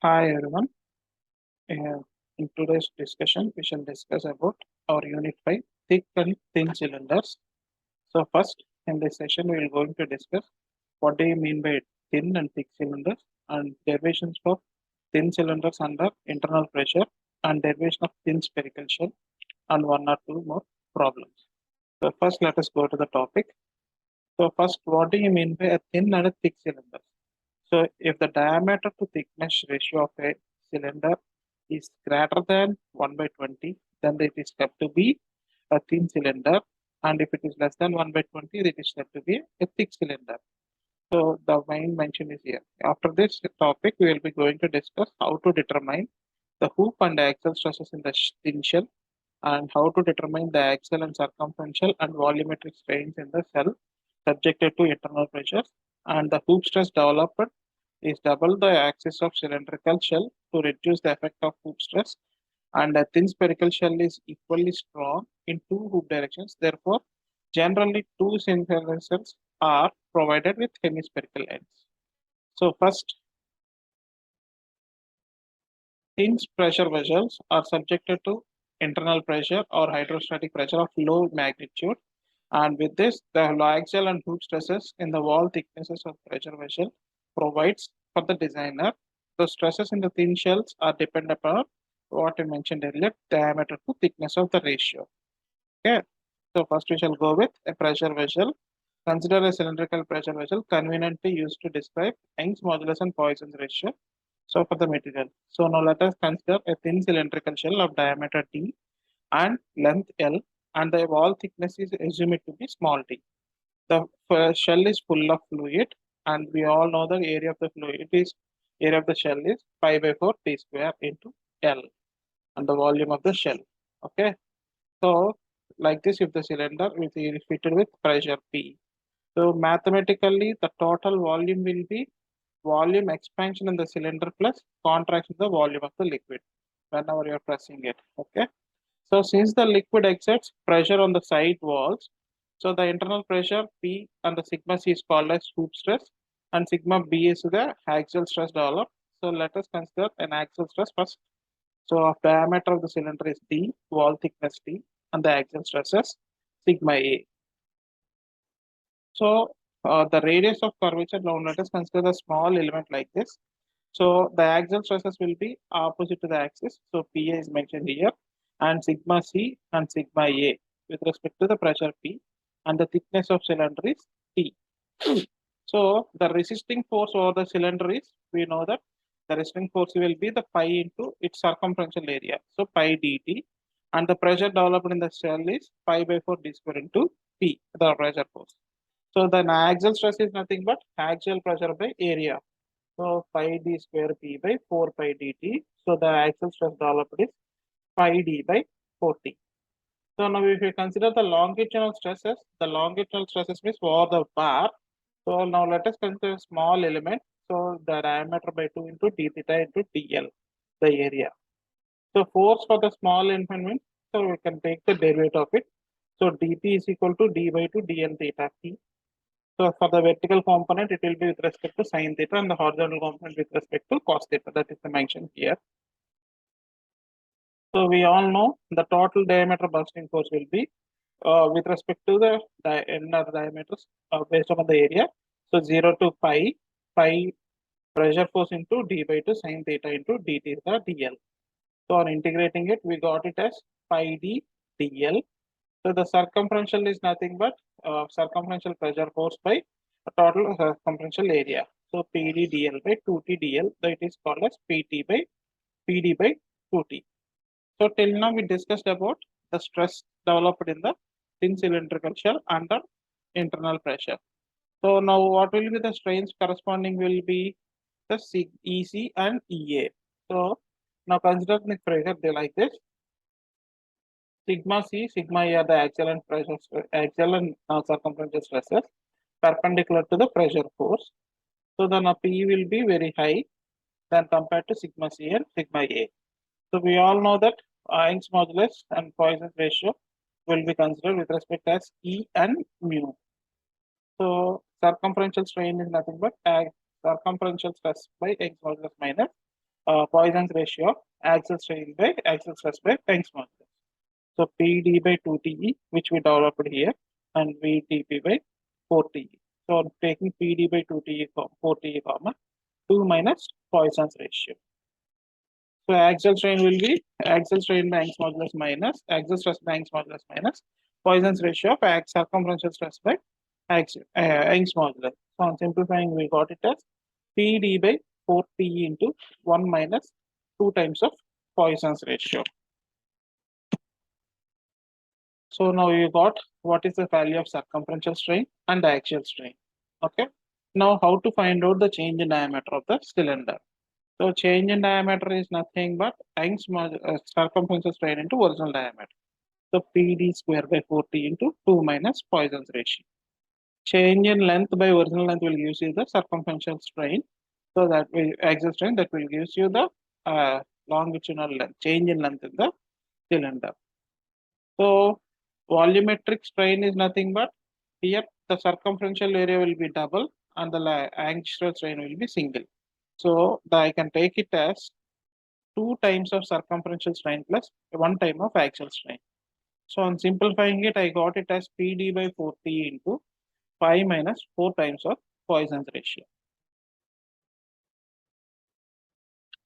Hi everyone. Uh, in today's discussion, we shall discuss about our unit 5, thick and thin cylinders. So first, in this session, we will going to discuss what do you mean by thin and thick cylinders and derivations for thin cylinders under internal pressure and derivation of thin spherical shell and one or two more problems. So first, let us go to the topic. So first, what do you mean by a thin and a thick cylinder? So if the diameter to thickness ratio of a cylinder is greater than 1 by 20, then it is said to be a thin cylinder. And if it is less than 1 by 20, it is said to be a thick cylinder. So the main mention is here. After this topic, we will be going to discuss how to determine the hoop and axial stresses in the thin shell and how to determine the axial and circumferential and volumetric strains in the cell subjected to internal pressures, and the hoop stress developed is double the axis of cylindrical shell to reduce the effect of hoop stress, and a thin spherical shell is equally strong in two hoop directions. Therefore, generally two cylindrical cells are provided with hemispherical ends. So first, thin pressure vessels are subjected to internal pressure or hydrostatic pressure of low magnitude, and with this, the axial and hoop stresses in the wall thicknesses of pressure vessel provides for the designer. The stresses in the thin shells are dependent upon what I mentioned earlier, diameter to thickness of the ratio. Okay. So first we shall go with a pressure vessel. Consider a cylindrical pressure vessel conveniently used to describe Young's modulus and Poisson's ratio. So for the material. So now let us consider a thin cylindrical shell of diameter d and length L, and the wall thickness is assumed to be small t. The shell is full of fluid, and we all know the area of the fluid is area of the shell is pi by 4 t square into L, and the volume of the shell. Okay, so like this, if the cylinder is fitted with pressure P, so mathematically the total volume will be volume expansion in the cylinder plus contraction in the volume of the liquid whenever you are pressing it. Okay. So since the liquid exerts pressure on the side walls, so the internal pressure P and the sigma C is called as hoop stress, and sigma B is the axial stress developed. So let us consider an axial stress first. So of diameter of the cylinder is D, wall thickness D, and the axial stress is sigma A. So the radius of curvature, now let us consider the small element like this. So the axial stresses will be opposite to the axis. So PA is mentioned here, and sigma C and sigma A with respect to the pressure P, and the thickness of cylinder is T. So the resisting force over the cylinder is, we know that the resisting force will be the pi into its circumferential area. So pi dt, and the pressure developed in the shell is pi by 4 d square into P, the pressure force. So the axial stress is nothing but axial pressure by area. So pi d square P by 4 pi dt. So the axial stress developed is pi d by 40. So now if you consider the longitudinal stresses, the longitudinal stresses means over the bar. So now let us consider small element. So the diameter by 2 into d theta into dl, the area. So force for the small element means, so we can take the derivative of it. So dp is equal to d by 2 dn theta t. So for the vertical component, it will be with respect to sine theta, and the horizontal component with respect to cos theta. That is the mention here. So we all know the total diameter bursting force will be with respect to the inner diameters based on the area. So 0 to pi pressure force into d by 2 sine theta into d theta dl. So on integrating it, we got it as pi d dl. So the circumferential is nothing but circumferential pressure force by total circumferential area. So PD dl by 2t dl, that is called as PT by PD by 2t. So till now we discussed about the stress developed in the thin cylindrical shell under internal pressure. So now what will be the strains corresponding will be the EC and EA. So now consider the pressure they like this. Sigma C, sigma A are the axial and pressure, axial and circumferential stresses perpendicular to the pressure force. So then P will be very high than compared to sigma C and sigma A. So we all know that Young's modulus and Poisson's ratio will be considered with respect as E and mu. So circumferential strain is nothing but circumferential stress by Young's modulus minus Poisson's ratio of axial strain by axial stress by Young's modulus. So PD by 2TE, which we developed here, and VTP by 4TE. So I'm taking PD by 2TE, 4TE, comma, 2 minus Poisson's ratio. So axial strain will be axial strain by Young's modulus minus axial stress by Young's modulus minus Poisson's ratio of circumferential stress by Young's modulus. So on simplifying, we got it as PD by 4TE into 1 minus 2 times of Poisson's ratio. So now you got what is the value of circumferential strain and axial strain. Okay. Now how to find out the change in diameter of the cylinder? So change in diameter is nothing but Young's circumferential strain into original diameter. So PD square by 4T into 2 minus Poisson's ratio. Change in length by original length will give you the circumferential strain. So that will axial strain, that will give you the longitudinal length, change in length in the cylinder. So volumetric strain is nothing but here the circumferential area will be double and the axial strain will be single. So I can take it as 2 times of circumferential strain plus 1 time of axial strain. So on simplifying it, I got it as PD by 4T into 5 minus 4 times of Poisson's ratio.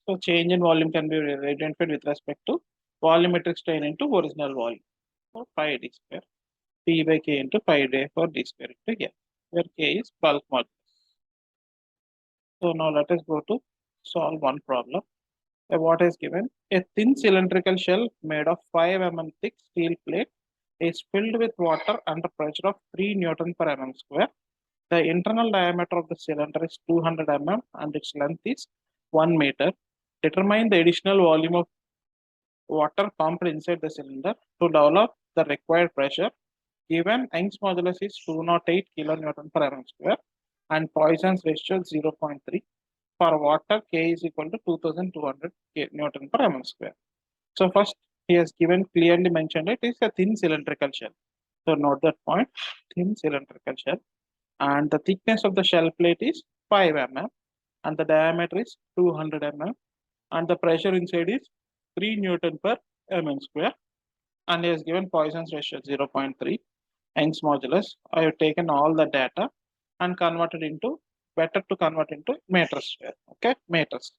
So change in volume can be identified with respect to volumetric strain into original volume. So pi d square P by K into pi d for d square into F, where K is bulk modulus. So now let us go to solve one problem. What is given? A thin cylindrical shell made of 5 mm thick steel plate is filled with water under pressure of 3 Newton per mm square. The internal diameter of the cylinder is 200 mm and its length is 1 meter. Determine the additional volume of water pumped inside the cylinder to develop the required pressure. Given Young's modulus is 208 kilonewton per mm square and Poisson's ratio 0.3. For water, K is equal to 2200 Newton per mm square. So first, he has given clearly mentioned it is a thin cylindrical shell. So note that point, thin cylindrical shell, and the thickness of the shell plate is 5 mm and the diameter is 200 mm and the pressure inside is 3 Newton per mm square, and he has given Poisson's ratio 0.3. Young's modulus. I have taken all the data and converted into, better to convert into meters here. Okay, meters.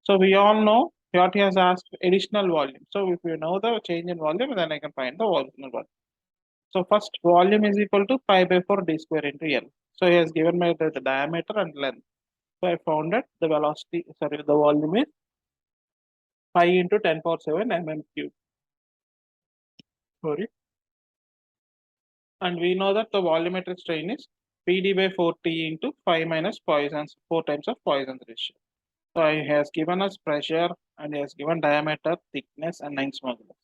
So we all know what he has asked additional volume. So if you know the change in volume, then I can find the original volume. So first volume is equal to pi by 4 d square into L. So he has given me the diameter and length. So I found that the velocity, sorry, the volume is pi into 10 power 7 mm cube. Sorry. And we know that the volumetric strain is PD by 4T into 5 minus Poisson's, 4 times of Poisson's ratio. So he has given us pressure and he has given diameter, thickness, and Young's modulus.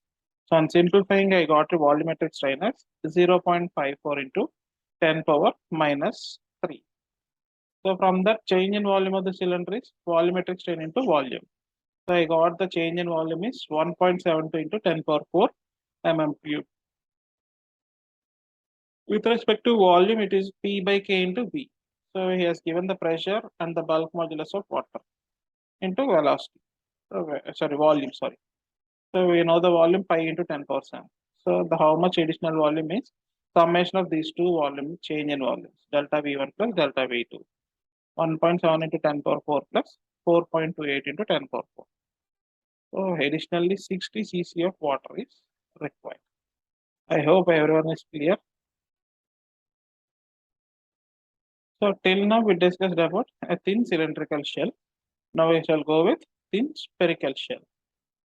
So on simplifying, I got a volumetric strain as 0.54 into 10 power minus 3. So from that, change in volume of the cylinder is volumetric strain into volume. So I got the change in volume is 1.72 into 10 power 4 mm cube. With respect to volume, it is P by K into V. So he has given the pressure and the bulk modulus of water into velocity. Sorry, volume, sorry. So we know the volume pi into 10 power 7. So the how much additional volume is summation of these two volume change in volumes, delta V1 plus delta V2. 1.7 into 10 power 4 plus 4.28 into 10 power 4. So additionally 60 cc of water is required. I hope everyone is clear. So till now we discussed about a thin cylindrical shell. Now we shall go with thin spherical shell.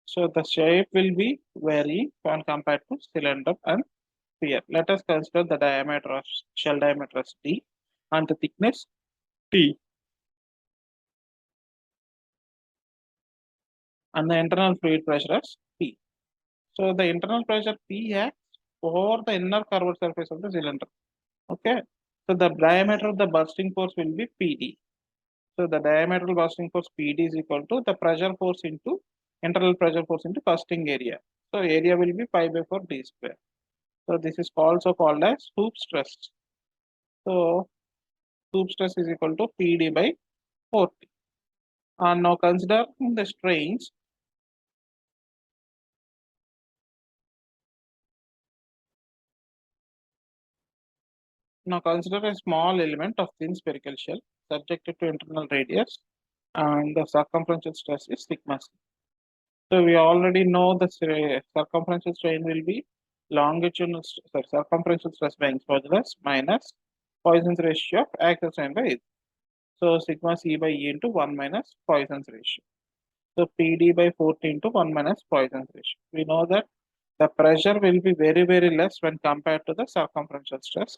So the shape will be varying when compared to cylinder and sphere. Let us consider the diameter of shell diameter as d and the thickness t. And the internal fluid pressure as P. So the internal pressure P acts over the inner curved surface of the cylinder. Okay. So the diameter of the bursting force will be PD. So the diametral bursting force PD is equal to the pressure force into internal pressure force into bursting area. So area will be pi by 4 d square. So this is also called as hoop stress. So hoop stress is equal to PD by 4T. And now consider the strains. Now consider a small element of thin spherical shell subjected to internal radius, and the circumferential stress is sigma c. So we already know the circumferential strain will be circumferential stress by Young's modulus minus Poisson's ratio of axial strain by age. So sigma c by E into 1 minus Poisson's ratio. So PD by 40 into 1 minus Poisson's ratio. We know that the pressure will be very, very less when compared to the circumferential stress.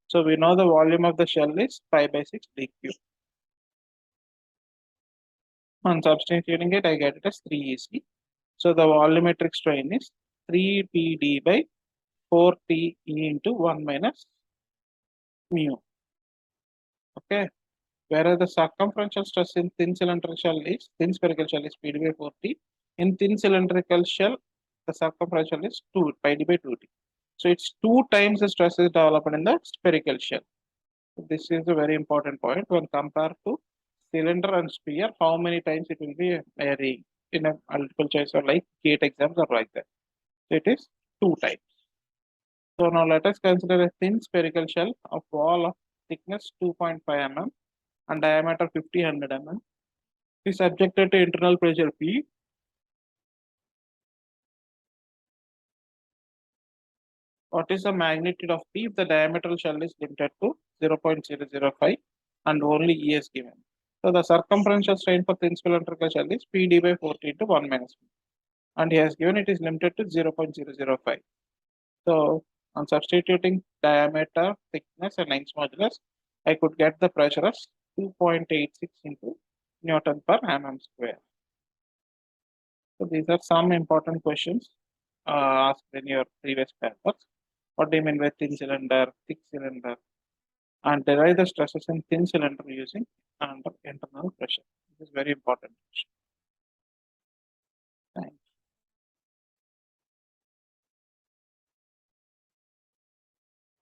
So we know the volume of the shell is pi by 6 dq. On substituting it, I get it as 3 EC. So the volumetric strain is 3 PD by 4 TE into 1 minus mu. Okay. Whereas the circumferential stress in thin spherical shell is PD by 4T. In thin cylindrical shell, the circumferential is 2 pi d by 2T. So it's 2 times the stress is developed in the spherical shell. So this is a very important point when compared to cylinder and sphere, how many times it will be varying in a multiple choice or like gate exams or like that. So it is 2 times. So now let us consider a thin spherical shell of wall of thickness 2.5 mm and diameter 50-100 mm is subjected to internal pressure P. What is the magnitude of P if the diametral shell is limited to 0.005 and only E is given? So the circumferential strain for thin cylindrical shell is PD by 40 into 1 minus P. And he has given it is limited to 0.005. So on substituting diameter, thickness, and Young's modulus, I could get the pressure as 2.86 into Newton per mm square. So these are some important questions asked in your previous papers. What do you mean by thin cylinder, thick cylinder, and derive the stresses in thin cylinder using under internal pressure. This is very important.